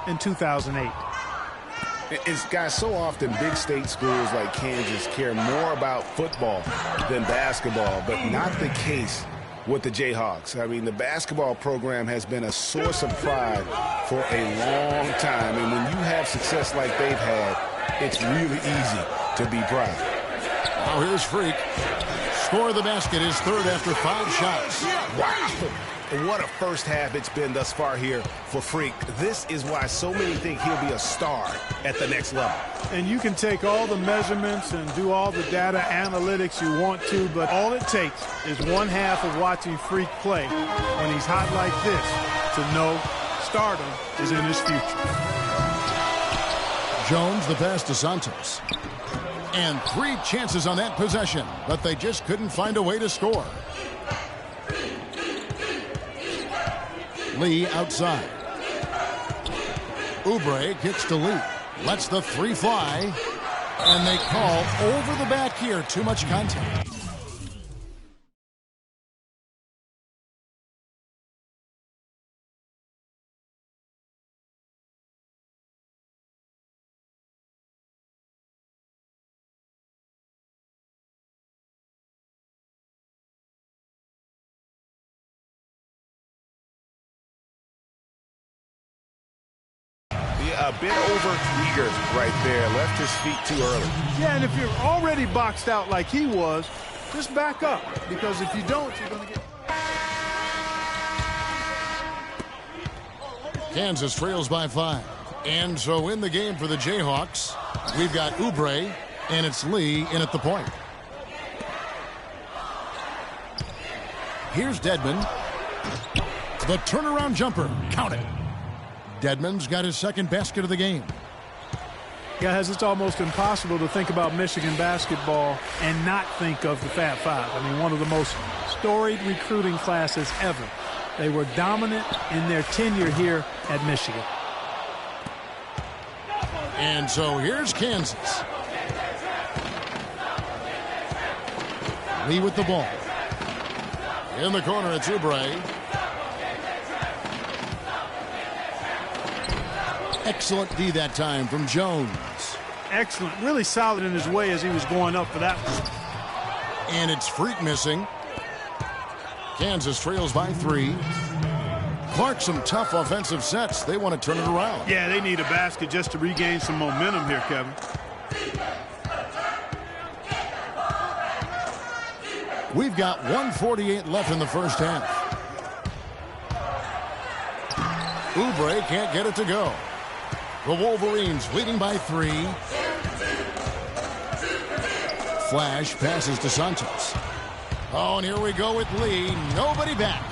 in 2008. It's, guys, so often big state schools like Kansas care more about football than basketball, but not the case with the Jayhawks. I mean, the basketball program has been a source of pride for a long time, and when you have success like they've had, it's really easy to be proud. Now here's Freak. Score of the basket is third after 5 shots. Wow. What a first half it's been thus far here for Freak. This is why so many think he'll be a star at the next level. And you can take all the measurements and do all the data analytics you want to, but all it takes is one half of watching Freak play when he's hot like this to know stardom is in his future. Jones, the pass to Santos. And 3 chances on that possession, but they just couldn't find a way to score. Lee outside. Oubre kicks to Lee. Lets the 3 fly. And they call over the back here. Too much contact. A bit over-eager right there. Left his feet too early. Yeah, and if you're already boxed out like he was, just back up. Because if you don't, you're going to get... Kansas trails by 5. And so in the game for the Jayhawks, we've got Oubre, and it's Lee in at the point. Here's Dedmon. The turnaround jumper. Count it. Dedmon's got his second basket of the game. Guys, it's almost impossible to think about Michigan basketball and not think of the Fab Five. I mean, one of the most storied recruiting classes ever. They were dominant in their tenure here at Michigan. And so here's Kansas. Lee with the ball. In the corner, it's Oubre. Excellent D that time from Jones. Excellent. Really solid in his way as he was going up for that one. And it's Freak missing. Kansas trails by 3. Clark, some tough offensive sets. They want to turn it around. Yeah, they need a basket just to regain some momentum here, Kevin. We've got 1:48 left in the first half. Oubre can't get it to go. The Wolverines leading by 3. Flash passes to Santos. Oh, and here we go with Lee. Nobody back.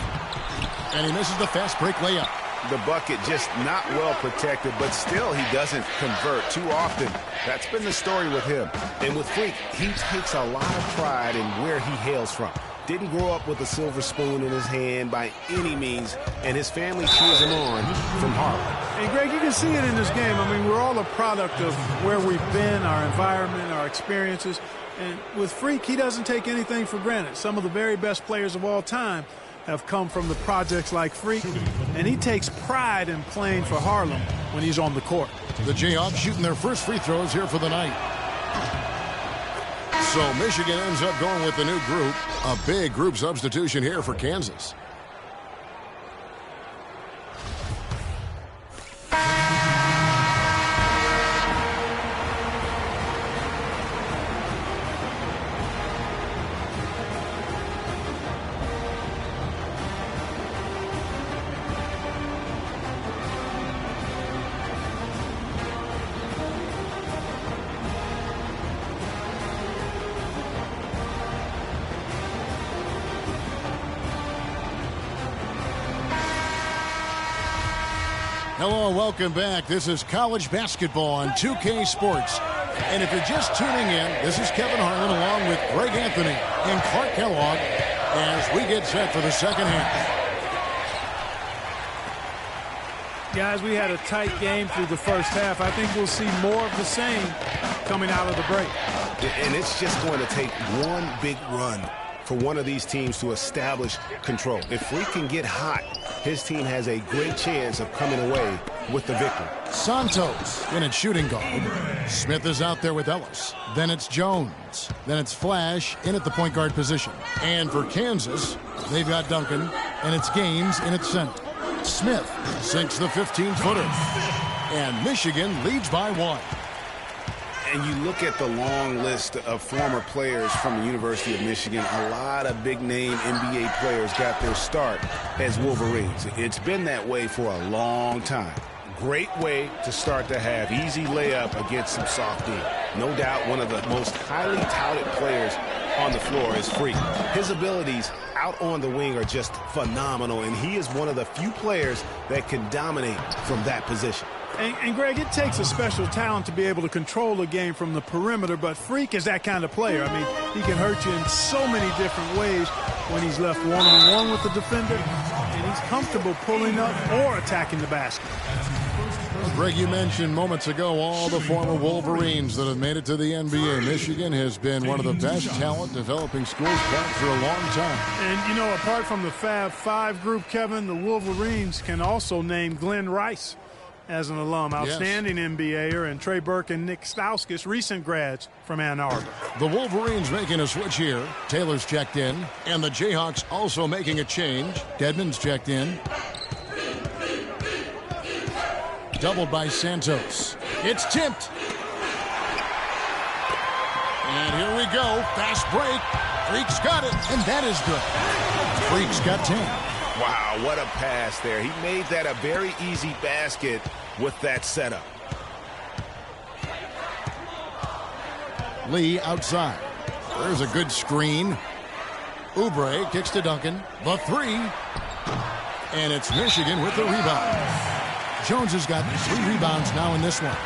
And he misses the fast break layup. The bucket just not well protected, but still he doesn't convert too often. That's been the story with him. And with Freak, he takes a lot of pride in where he hails from. Didn't grow up with a silver spoon in his hand by any means, and his family cheers him on from Harlem. And, Greg, you can see it in this game. I mean, we're all a product of where we've been, our environment, our experiences. And with Freak, he doesn't take anything for granted. Some of the very best players of all time have come from the projects like Freak, and he takes pride in playing for Harlem when he's on the court. The Jayhawks shooting their first free throws here for the night. So Michigan ends up going with the new group. A big group substitution here for Kansas. Hello and welcome back. This is college basketball on 2K Sports. And if you're just tuning in, this is Kevin Harlan along with Greg Anthony and Clark Kellogg as we get set for the second half. Guys, we had a tight game through the first half. I think we'll see more of the same coming out of the break. And it's just going to take one big run for one of these teams to establish control. If we can get hot, his team has a great chance of coming away with the victory. Santos in at shooting guard. Smith is out there with Ellis. Then it's Jones. Then it's Flash in at the point guard position. And for Kansas, they've got Duncan, and it's Gaines in at center. Smith sinks the 15-footer. And Michigan leads by 1. And you look at the long list of former players from the University of Michigan, a lot of big-name NBA players got their start as Wolverines. It's been that way for a long time. Great way to start to have easy layup against some soft D. No doubt one of the most highly touted players on the floor is Freak. His abilities out on the wing are just phenomenal, and he is one of the few players that can dominate from that position. And Greg, it takes a special talent to be able to control the game from the perimeter, but Freak is that kind of player. I mean, he can hurt you in so many different ways when he's left one-on-one with the defender, and he's comfortable pulling up or attacking the basket. Greg, you mentioned moments ago all the former Wolverines that have made it to the NBA. Michigan has been one of the best talent-developing schools for a long time. And, you know, apart from the Fab Five group, Kevin, the Wolverines can also name Glenn Rice as an alum, outstanding NBAer, and Trey Burke and Nick Stauskas, recent grads from Ann Arbor. The Wolverines making a switch here. Taylor's checked in, and the Jayhawks also making a change. Dedmon's checked in. Doubled by Santos. It's tipped. And here we go. Fast break. Freak's got it, and that is good. Freak's got 10. Wow, what a pass there. He made that a very easy basket with that setup. Lee outside. There's a good screen. Oubre kicks to Duncan. The 3. And it's Michigan with the rebound. Jones has got 3 rebounds now in this one.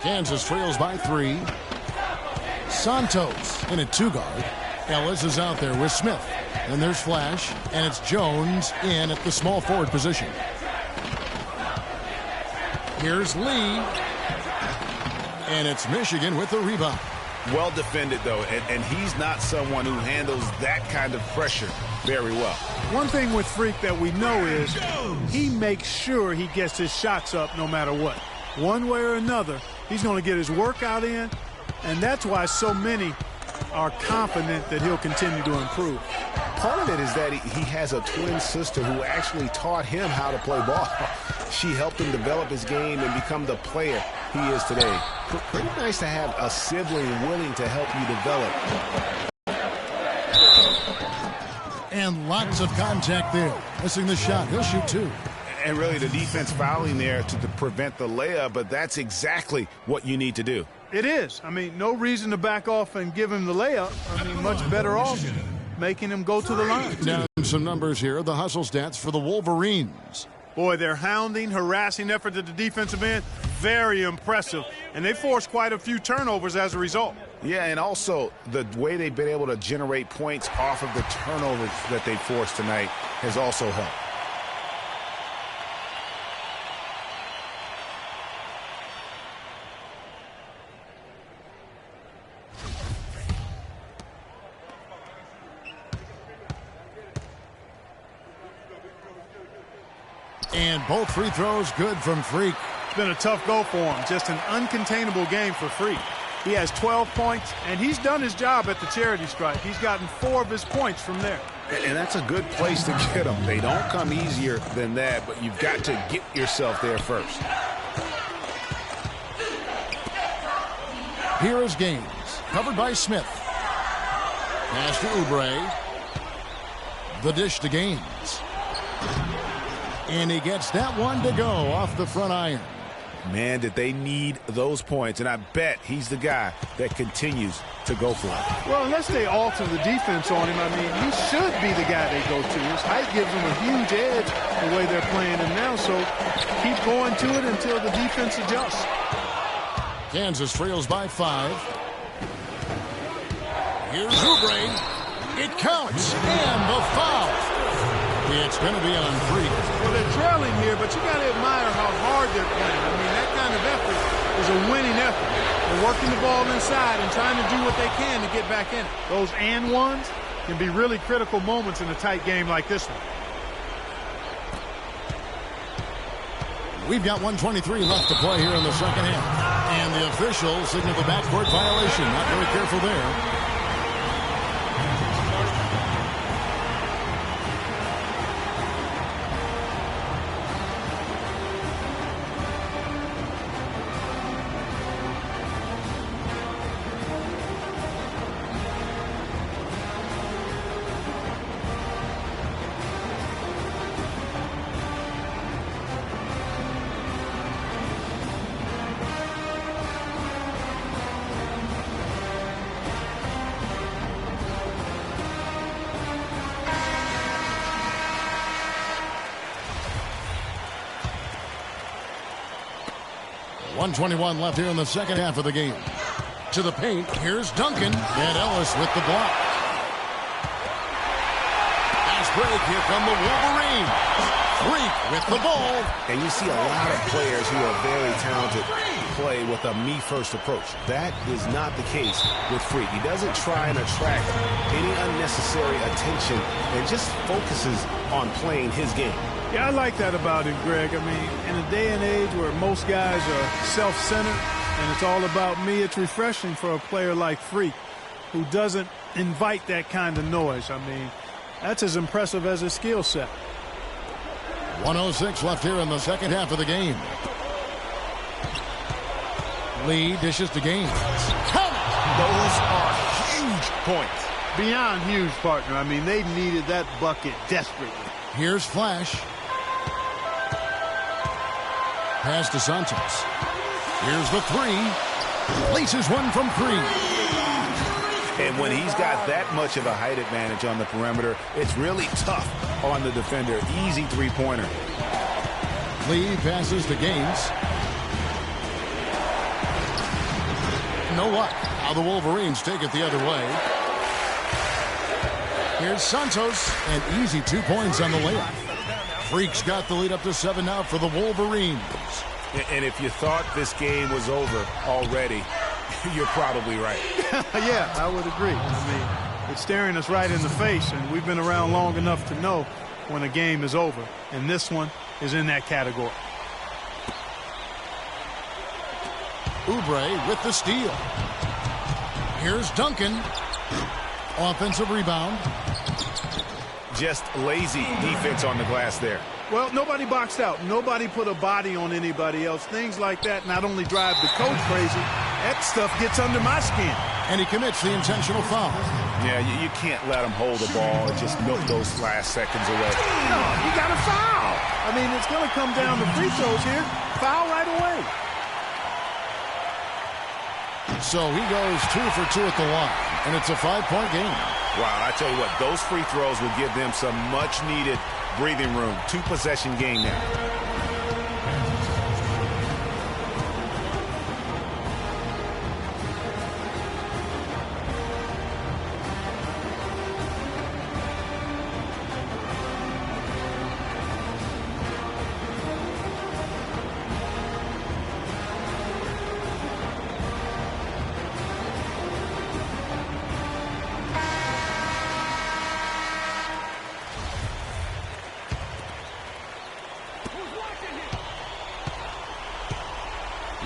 Kansas trails by 3. Santos in a 2-guard. Ellis is out there with Smith. And there's Flash, and it's Jones in at the small forward position. Here's Lee. And it's Michigan with the rebound. Well defended, though, and he's not someone who handles that kind of pressure very well. One thing with Freak that we know is he makes sure he gets his shots up no matter what. One way or another, he's going to get his workout in, and that's why so many are confident that he'll continue to improve. Part of it is that he has a twin sister who actually taught him how to play ball. She helped him develop his game and become the player he is today. Pretty nice to have a sibling willing to help you develop. And lots of contact there. Missing the shot. He'll shoot 2. And really the defense fouling there to prevent the layup, but that's exactly what you need to do. It is. I mean, no reason to back off and give him the layup. I mean, much better off making him go to the line. Now, some numbers here. The hustle stats for the Wolverines. Boy, their hounding, harassing effort at the defensive end, very impressive. And they forced quite a few turnovers as a result. Yeah, and also the way they've been able to generate points off of the turnovers that they forced tonight has also helped. And both free throws good from Freak. It's been a tough go for him. Just an uncontainable game for Freak. He has 12 points, and he's done his job at the charity stripe. He's gotten 4 of his points from there. And that's a good place to get them. They don't come easier than that, but you've got to get yourself there first. Here is Gaines, covered by Smith. Pass to Oubre. The dish to Gaines. And he gets that one to go off the front iron. Man, did they need those points, and I bet he's the guy that continues to go for it. Well, unless they alter the defense on him, I mean, he should be the guy they go to. His height gives him a huge edge the way they're playing him now, so keep going to it until the defense adjusts. Kansas trails by 5. Here's Oubre. It counts, and the foul. It's going to be on Freak. Well, they're trailing here, but you got to admire how hard they're playing. I mean, that kind of effort is a winning effort. They're working the ball inside and trying to do what they can to get back in it. Those and ones can be really critical moments in a tight game like this one. We've got 1:23 left to play here in the second half. And the officials signal the backcourt violation. Not very careful there. .121 left here in the second half of the game. To the paint, here's Duncan, and Ellis with the block. Fast break, here come the Wolverines. Freak with the ball. And you see a lot of players who are very talented play with a me-first approach. That is not the case with Freak. He doesn't try and attract any unnecessary attention and just focuses on playing his game. Yeah, I like that about him, Greg. I mean, in a day and age where most guys are self-centered and it's all about me, it's refreshing for a player like Freak who doesn't invite that kind of noise. I mean, that's as impressive as his skill set. 1:06 left here in the second half of the game. Lee dishes to Gaines. Count it! Those are huge points. Beyond huge, partner. I mean, they needed that bucket desperately. Here's Flash. Pass to Santos. Here's the three. Places one from three. And when he's got that much of a height advantage on the perimeter, it's really tough on the defender. Easy three-pointer. Lee passes to Gaines. You know what? How the Wolverines take it the other way. Here's Santos, and easy 2 points on the layup. Freak's got the lead up to 7 now for the Wolverines. And if you thought this game was over already, you're probably right. Yeah, I would agree. I mean, it's staring us right in the face, and we've been around long enough to know when a game is over. And this one is in that category. Oubre with the steal. Here's Duncan. Offensive rebound. Just lazy defense on the glass there. Well, nobody boxed out. Nobody put a body on anybody else. Things like that not only drive the coach crazy, that stuff gets under my skin. And he commits the intentional foul. Yeah, you can't let him hold the ball and just milk those last seconds away. No, you got to foul. I mean, it's going to come down to free throws here. Foul right away. So he goes 2 for 2 at the line, and it's a 5-point game. Wow, I tell you what, those free throws will give them some much-needed breathing room. 2-possession game now.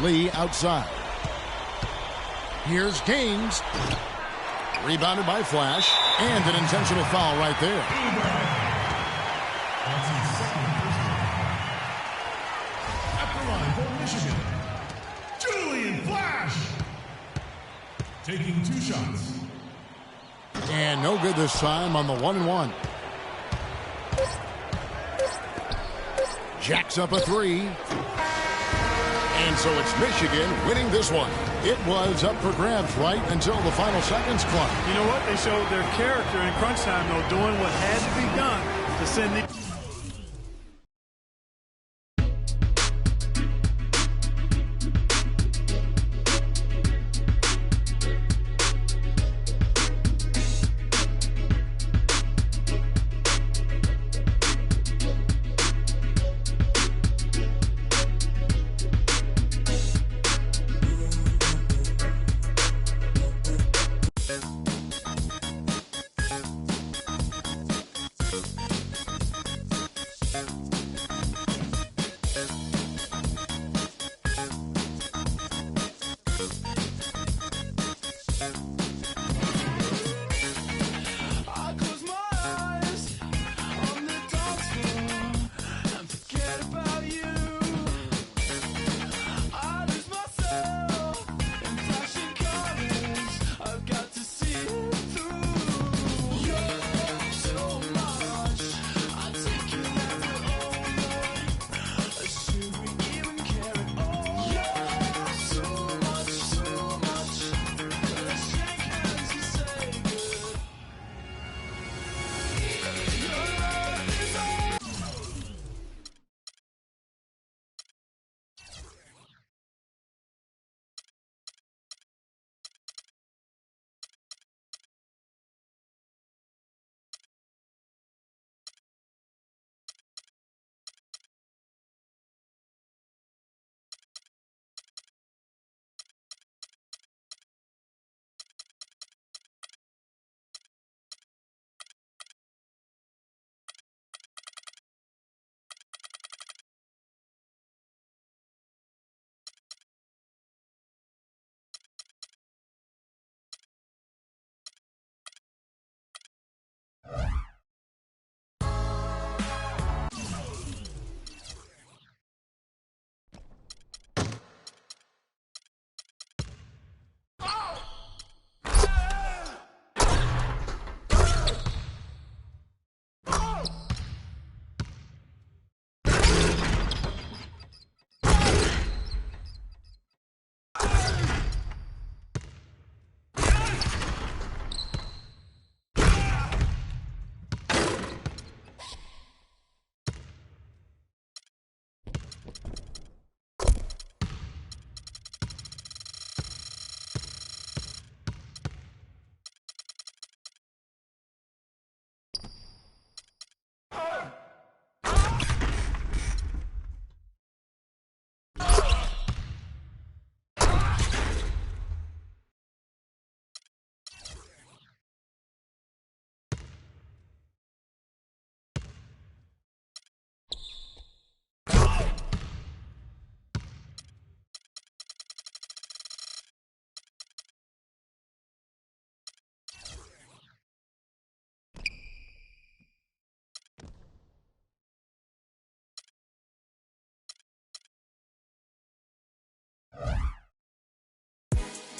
Lee outside. Here's Gaines. Rebounded by Flash. And an intentional foul right there. At the line for Michigan, Julian Flash. Taking 2 shots. And no good this time on the 1-and-1. Jacks up a 3. And so it's Michigan winning this one. It was up for grabs right until the final seconds clock. You know what? They showed their character in crunch time, though, doing what had to be done to send the...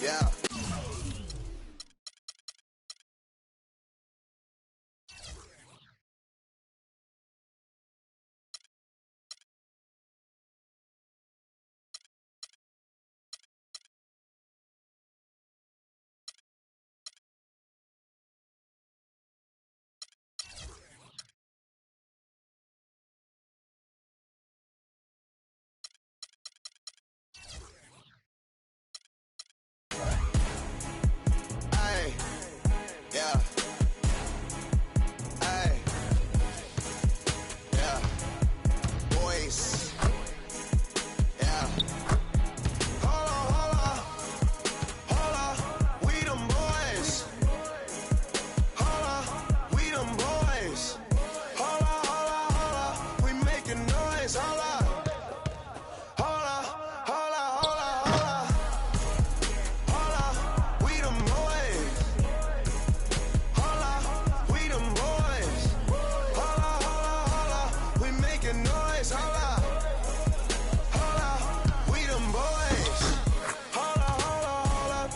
Yeah. Hey. Yeah. Hey. Yeah. Boys. Yeah. Hold on. Hold on. We them boys. Hold on. We them boys. Hold on. We making noise. Hold on. Hold on. We them boys. Hold on. We them boys. Hold on. We making noise. Hold on. We them boys. Hold on. Hold up.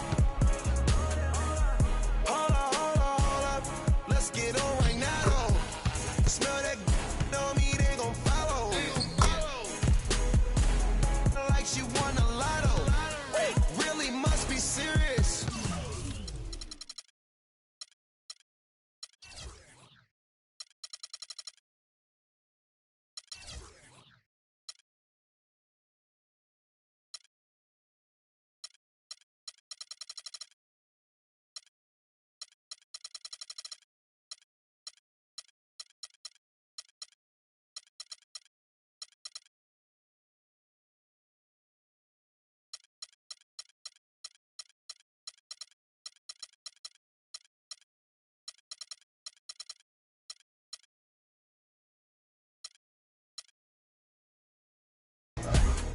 Let's get on right now. Smell that on me, they gon' follow. Like she won a lotto. Really must be serious.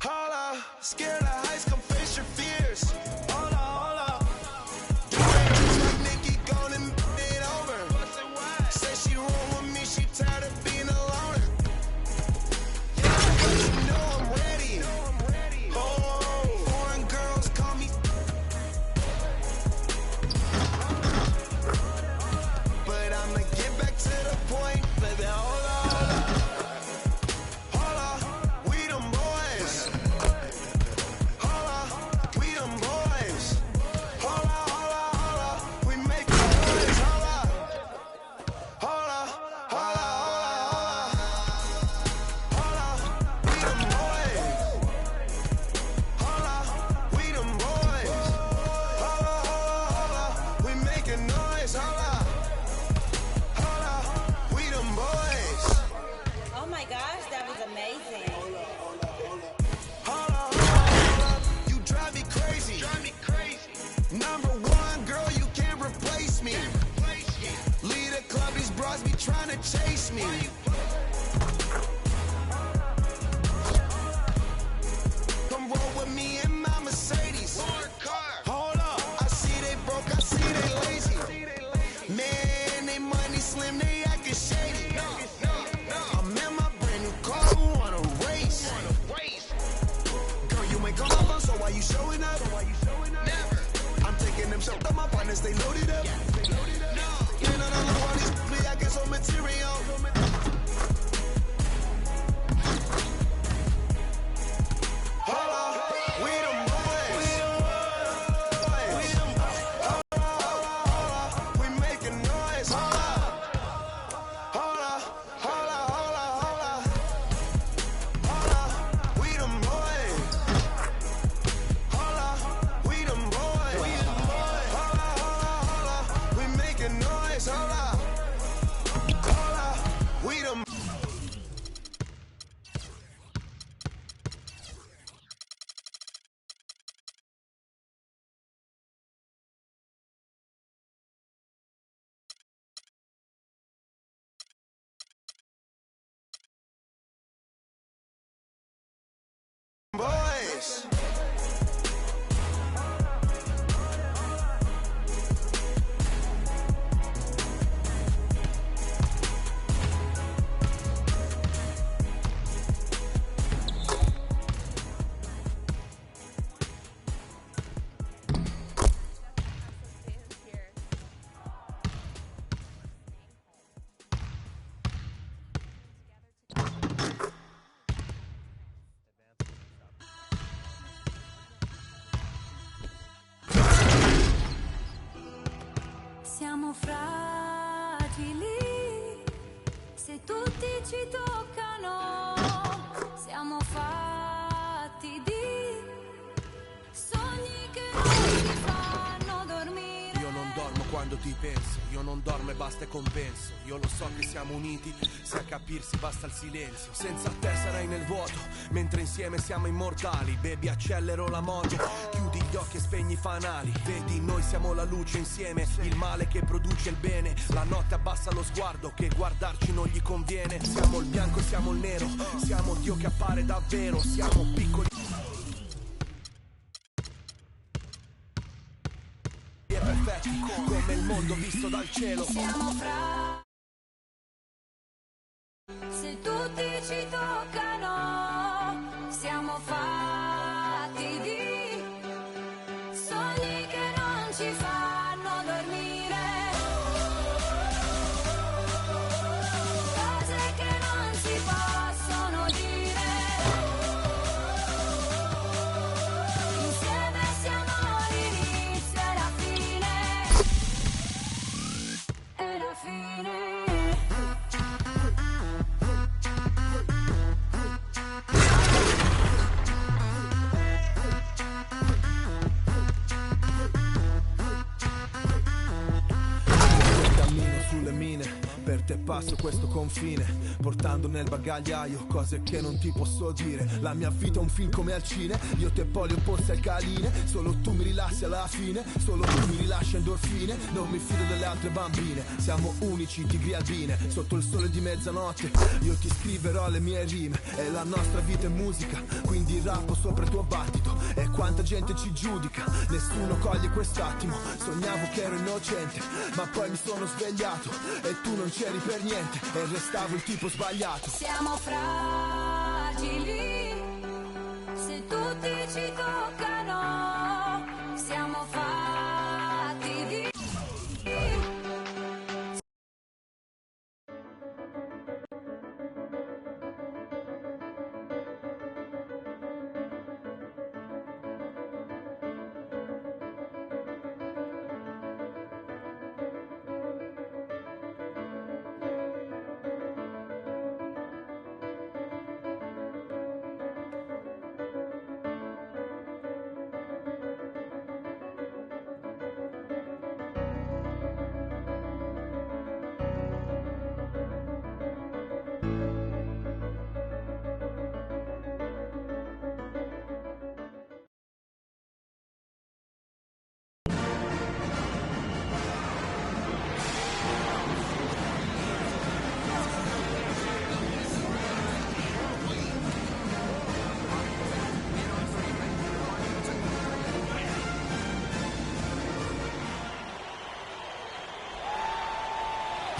Hold up, scared of heights, come face your fears. Hold up. be trying to chase me. Come roll with me in my Mercedes. Hold up, I see they broke, I see they lazy. Man, they money slim, they acting shady. I'm in my brand new car, who wanna race? Girl, you ain't gonna run, so why you showing up? Never. I'm taking them shots on my partners, they loaded up. Yeah, no, all these me, I get some material. Boys. Siamo fragili, se tutti ci toccano, siamo fatti di sogni che non ci fanno dormire. Io non dormo quando ti penso, io non dormo e basta e compenso. Io lo so che siamo uniti, se a capirsi basta il silenzio. Senza te sarai nel vuoto, mentre insieme siamo immortali. Baby, accelero la moto, chiudi gli occhi e spegni i fanali. Vedi, noi siamo la luce insieme, il male che produce il bene. La notte abbassa lo sguardo, che guardarci non gli conviene. Siamo il bianco e siamo il nero, siamo Dio che appare davvero. Siamo piccoli e perfetti, come il mondo visto dal cielo. Siamo fragili, se tutti ci toccano, siamo fatti di sogni che non ci fanno dormire, cose che non si possono dire. Insieme siamo l'inizio e la fine, e la fine. Cammino sulle mine, per te passo questo confine, portando nel bagagliaio cose che non ti posso dire. La mia vita è un film come al cine, io te polio posti alcaline. Solo tu mi rilassi alla fine, solo tu mi rilasci endorfine. Non mi fido delle altre bambine, siamo unici, tigri albine. Sotto il sole di mezzanotte io ti scriverò le mie rime. E la nostra vita è musica, quindi rappo sopra il tuo battito. E quanta gente ci giudica, nessuno coglie quest'attimo. Sognavo che ero innocente, ma poi mi sono svegliato e tu non c'eri per niente e restavo il tipo sbagliato. Siamo fragili, se tutti ci toccano, siamo fatti di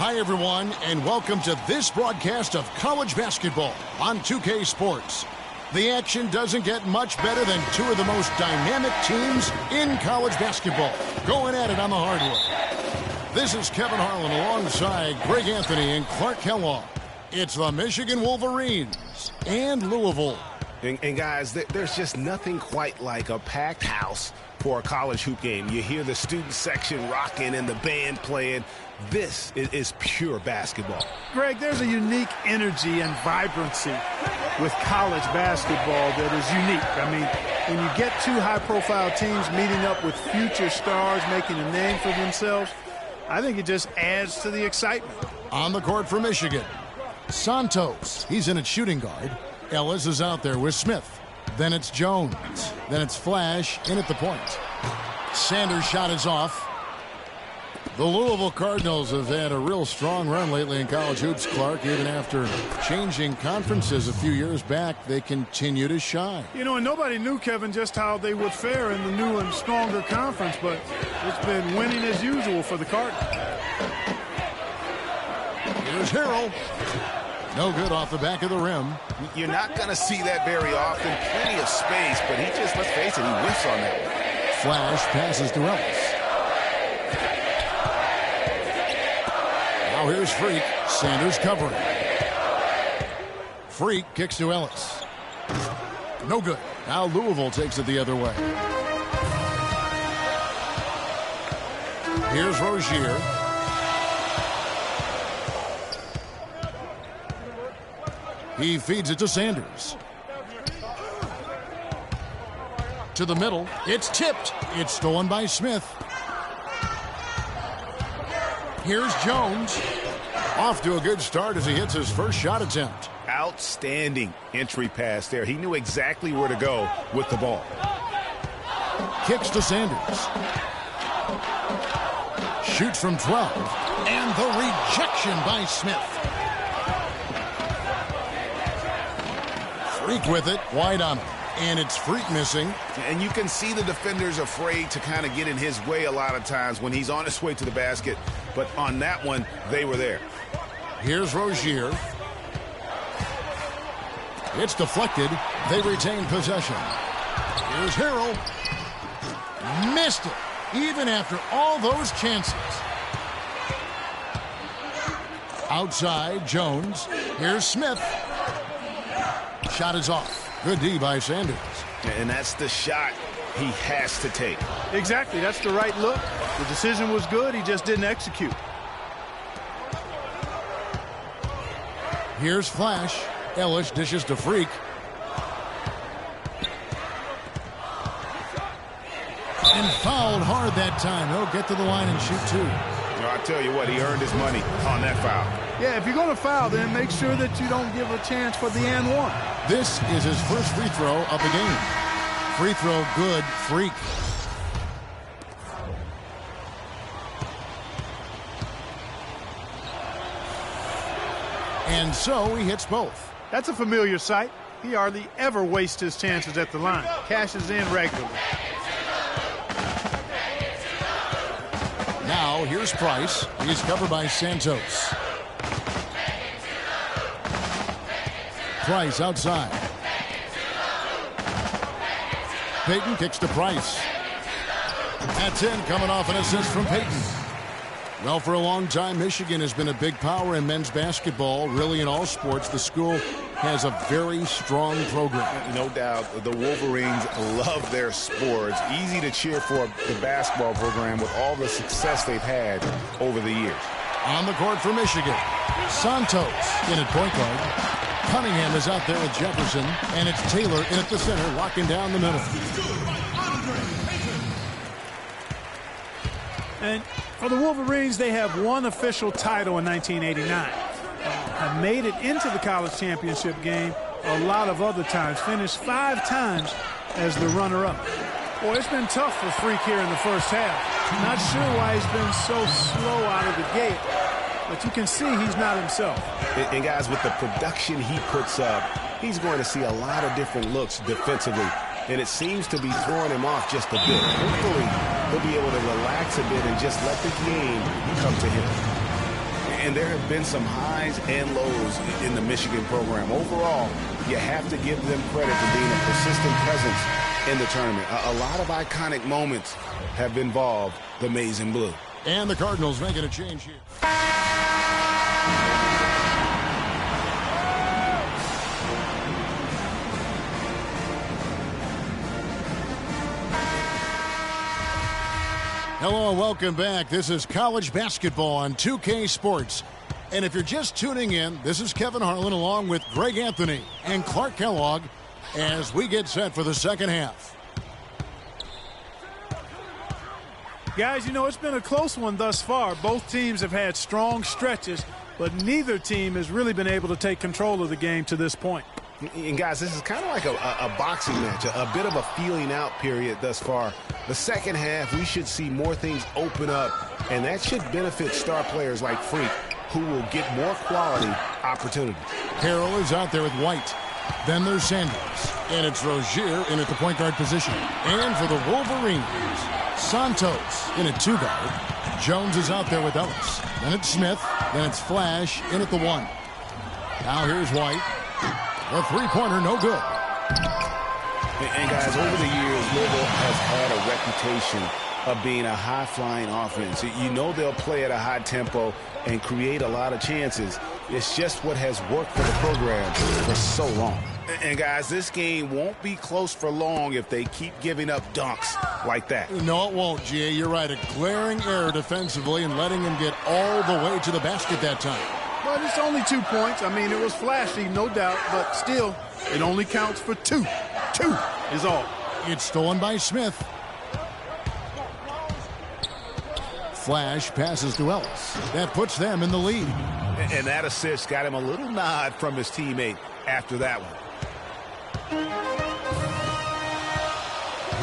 Hi, everyone, and welcome to this broadcast of college basketball on 2K Sports. The action doesn't get much better than two of the most dynamic teams in college basketball going at it on the hardwood. This is Kevin Harlan alongside Greg Anthony and Clark Kellogg. It's the Michigan Wolverines and Louisville. And guys, there's just nothing quite like a packed house for a college hoop game. You hear the student section rocking and the band playing. This is pure basketball. Greg, there's a unique energy and vibrancy with college basketball that is unique. I mean, when you get two high-profile teams meeting up with future stars making a name for themselves, I think it just adds to the excitement. On the court for Michigan, Santos. He's in at shooting guard. Ellis is out there with Smith. Then it's Jones. Then it's Flash in at the point. Sanders' shot is off. The Louisville Cardinals have had a real strong run lately in college hoops, Clark. Even after changing conferences a few years back, they continue to shine. You know, and nobody knew, Kevin, just how they would fare in the new and stronger conference, but it's been winning as usual for the Cardinals. Here's Harrell. No good off the back of the rim. You're not going to see that very often. Plenty of space, but he just, let's face it, he whiffs on that one. Flash passes to Ellis. Now here's Freak. Sanders covering. Freak kicks to Ellis. No good. Now Louisville takes it the other way. Here's Rozier. He feeds it to Sanders. To the middle. It's tipped. It's stolen by Smith. Here's Jones. Off to a good start as he hits his first shot attempt. Outstanding entry pass there. He knew exactly where to go with the ball. Kicks to Sanders. Shoots from 12. And the rejection by Smith. Freak with it, wide on him. And it's Freak missing. And you can see the defenders afraid to kind of get in his way a lot of times when he's on his way to the basket. But on that one, they were there. Here's Rozier. It's deflected. They retain possession. Here's Harrell. Missed it, even after all those chances. Outside, Jones. Here's Smith. Shot is off. Good D by Sanders. And that's the shot he has to take. Exactly. That's the right look. The decision was good. He just didn't execute. Here's Flash. Ellis dishes to Freak. And fouled hard that time. He'll get to the line and shoot two. I'll tell you what, he earned his money on that foul. Yeah, if you're going to foul, then make sure that you don't give a chance for the and one. This is his first free throw of the game. Free throw good, Freak. And so he hits both. That's a familiar sight. He hardly ever wastes his chances at the line. Cashes in regularly. Now here's Price. He's covered by Santos. Price outside. Payton kicks to Price. That's in, coming off an assist from Payton. Well, for a long time, Michigan has been a big power in men's basketball. Really, in all sports, the school has a very strong program. No doubt, the Wolverines love their sports. Easy to cheer for the basketball program with all the success they've had over the years. On the court for Michigan, Santos in at point guard. Cunningham is out there with Jefferson, and it's Taylor in at the center, locking down the middle. And for the Wolverines, they have one official title in 1989. Have made it into the college championship game a lot of other times. Finished 5 times as the runner-up. Boy, it's been tough for Freak here in the first half. Not sure why he's been so slow out of the gate. But you can see he's not himself. And guys, with the production he puts up, he's going to see a lot of different looks defensively. And it seems to be throwing him off just a bit. Hopefully, he'll be able to relax a bit and just let the game come to him. And there have been some highs and lows in the Michigan program. Overall, you have to give them credit for being a persistent presence in the tournament. A lot of iconic moments have involved the Maize and Blue. And the Cardinals making a change here. Hello and welcome back. This is college basketball on 2K Sports. And if you're just tuning in, this is Kevin Harlan along with Greg Anthony and Clark Kellogg as we get set for the second half. Guys, you know, it's been a close one thus far. Both teams have had strong stretches, but neither team has really been able to take control of the game to this point. And guys, this is kind of like a boxing match, a bit of a feeling out period thus far. The second half, we should see more things open up, and that should benefit star players like Freak, who will get more quality opportunities. Harrell is out there with White. Then there's Sanders. And it's Rozier in at the point guard position. And for the Wolverines, Santos in at two guard. Jones is out there with Ellis. Then it's Smith. Then it's Flash in at the one. Now here's White. The three-pointer, no good. And guys, over the years, Louisville has had a reputation of being a high-flying offense. You know they'll play at a high tempo and create a lot of chances. It's just what has worked for the program for so long. And guys, this game won't be close for long if they keep giving up dunks like that. No, it won't, G.A. You're right. A glaring error defensively and letting him get all the way to the basket that time. But it's only 2 points. I mean, it was flashy, no doubt, but still, it only counts for 2. 2 is all. It's stolen by Smith. Flash passes to Ellis. That puts them in the lead. And that assist got him a little nod from his teammate after that one.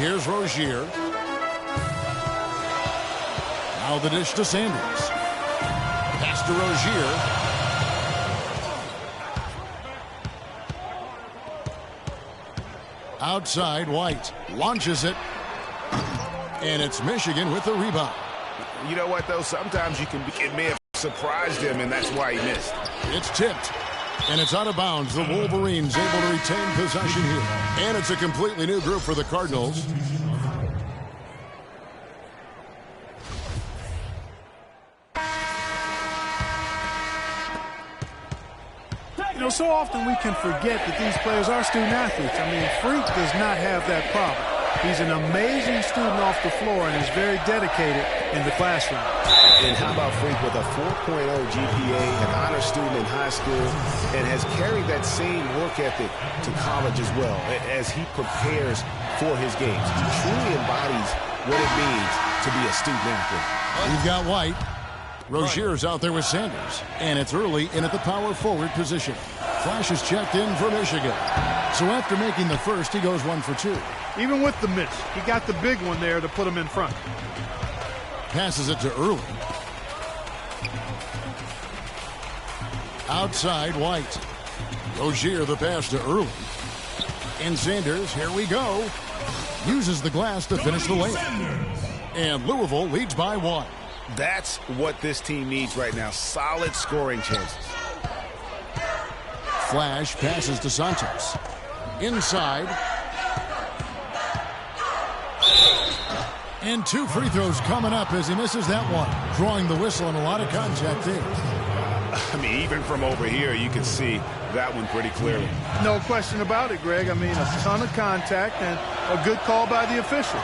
Here's Rozier. Now the dish to Sanders. Pass to Rozier. Outside, White launches it. And it's Michigan with the rebound. You know what, though? Sometimes it may have surprised him, and that's why he missed. It's tipped. And it's out of bounds. The Wolverines able to retain possession here. And it's a completely new group for the Cardinals. You know, so often we can forget that these players are student athletes. I mean, Freak does not have that problem. He's an amazing student off the floor and is very dedicated in the classroom. And how about Freak with a 4.0 GPA, an honor student in high school, and has carried that same work ethic to college as well as he prepares for his games. He truly embodies what it means to be a student athlete. You've got White. Rozier's out there with Sanders. And it's early in at the power forward position. Flash is checked in for Michigan. So after making the first, he goes 1 for 2. Even with the miss, he got the big one there to put him in front. Passes it to Early. Outside, White. Rozier the pass to Early. And Sanders, here we go. Uses the glass to finish the layup. And Louisville leads by 1. That's what this team needs right now. Solid scoring chances. Flash passes to Santos. Inside. And 2 free throws coming up as he misses that one. Drawing the whistle and a lot of contact there. I mean, even from over here, you can see that one pretty clearly. No question about it, Greg. I mean, a ton of contact and a good call by the official.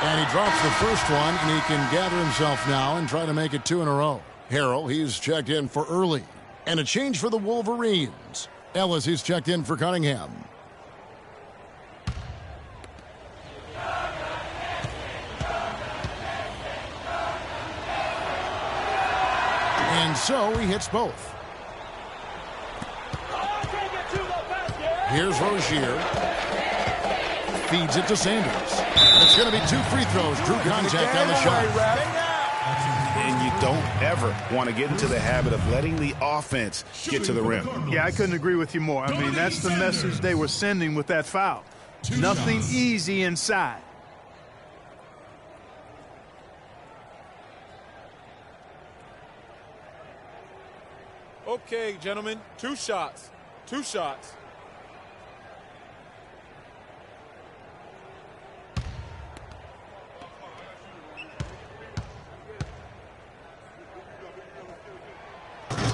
And he drops the first one, and he can gather himself now and try to make it 2 in a row. Harrell, he's checked in for Early. And a change for the Wolverines. Ellis, he's checked in for Cunningham. And so he hits both. Here's Rozier. Feeds it to Sanders. It's going to be 2 free throws. Drew contact on the shot. And you don't ever want to get into the habit of letting the offense get to the rim. Yeah, I couldn't agree with you more. I mean, that's the message they were sending with that foul. Nothing easy inside. Okay, gentlemen, 2 shots. 2 shots.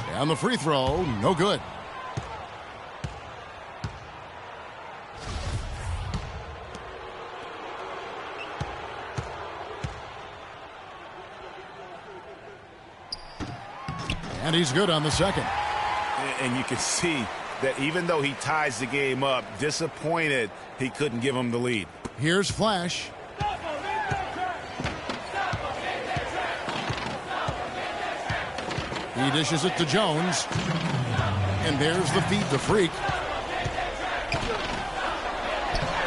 And the free throw, no good. And he's good on the second. And you can see that even though he ties the game up, disappointed he couldn't give him the lead. Here's Flash. He dishes it to Jones. And there's the feed to Freak.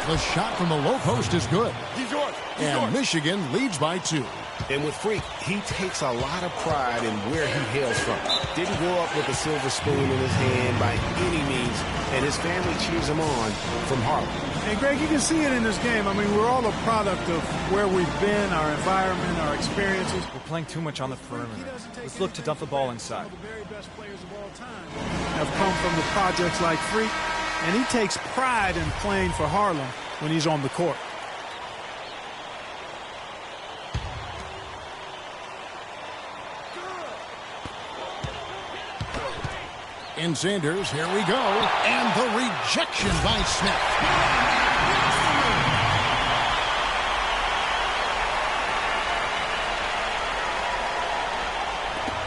The shot from the low post is good. And Michigan leads by 2. And with Freak, he takes a lot of pride in where he hails from. Didn't grow up with a silver spoon in his hand by any means, and his family cheers him on from Harlem. And Greg, you can see it in this game. I mean, we're all a product of where we've been, our environment, our experiences. We're playing too much on the perimeter. Let's look to dump the ball inside. The very best players of all time have come from the projects like Freak, and he takes pride in playing for Harlem when he's on the court. In Sanders, here we go. And the rejection by Smith.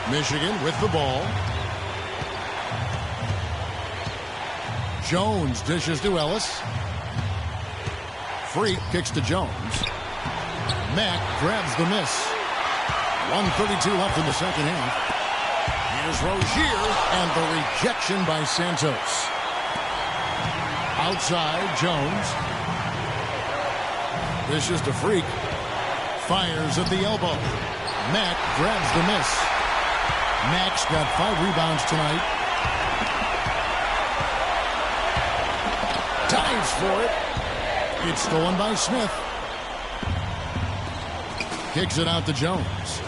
Michigan with the ball. Jones dishes to Ellis. Freak kicks to Jones. Mack grabs the miss. 1:32 left in the second half. Here's Rozier, and the rejection by Santos. Outside, Jones. This is to Freak. Fires at the elbow. Mack grabs the miss. Mack's got 5 rebounds tonight. Dives for it. It's stolen by Smith. Kicks it out to Jones.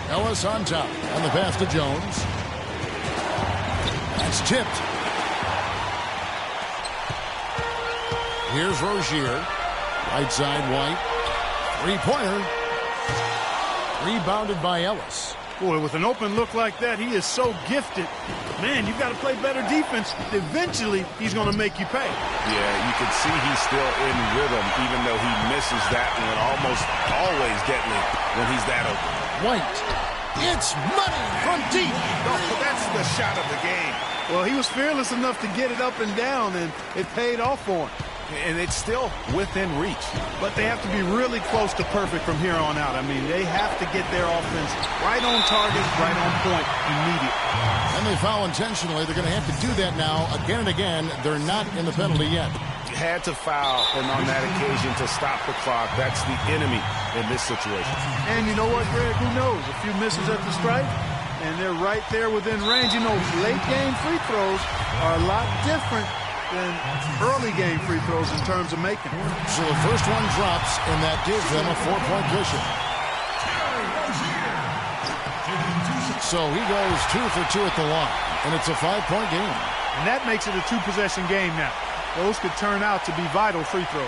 Ellis on top, and the pass to Jones. That's tipped. Here's Rozier. Right side, White. 3-pointer. Rebounded by Ellis. Boy, with an open look like that, he is so gifted. Man, you've got to play better defense. Eventually, he's going to make you pay. Yeah, you can see he's still in rhythm, even though he misses that one almost always deadly when he's that open. White. It's money from deep. Oh, that's the shot of the game. Well, he was fearless enough to get it up and down, and it paid off for him. And it's still within reach. But they have to be really close to perfect from here on out. I mean, they have to get their offense right on target, right on point, immediately. And they foul intentionally. They're going to have to do that now again and again. They're not in the penalty yet. Had to foul, and on that occasion to stop the clock. That's the enemy in this situation. And you know what, Greg? Who knows? A few misses at the stripe, and they're right there within range. You know, late game free throws are a lot different than early game free throws in terms of making. So the first one drops, and that gives them a 4-point cushion. So he goes 2 for 2 at the line, and it's a 5-point game. And that makes it a 2-possession game now. Those could turn out to be vital free throws.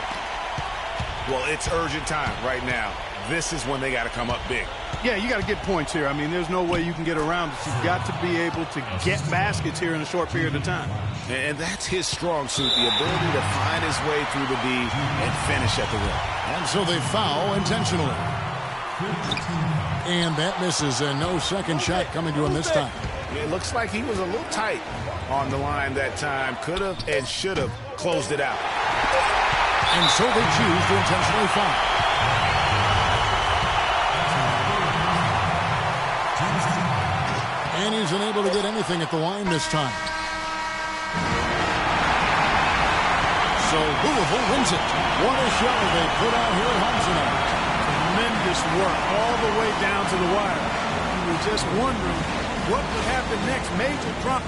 Well, it's urgent time right now. This is when they got to come up big. Yeah, you got to get points here. I mean, there's no way you can get around it. You've got to be able to get baskets here in a short period of time. And that's his strong suit, the ability to find his way through the D and finish at the rim. And so they foul intentionally. And that misses, and no second shot coming to him this time. It looks like he was a little tight on the line that time. Could have and should have closed it out. And so they choose to intentionally foul. And he's unable to get anything at the line this time. So Louisville wins it. What a show they put out here at home tonight. Tremendous work all the way down to the wire. You were just wondering what would happen next. Major drop.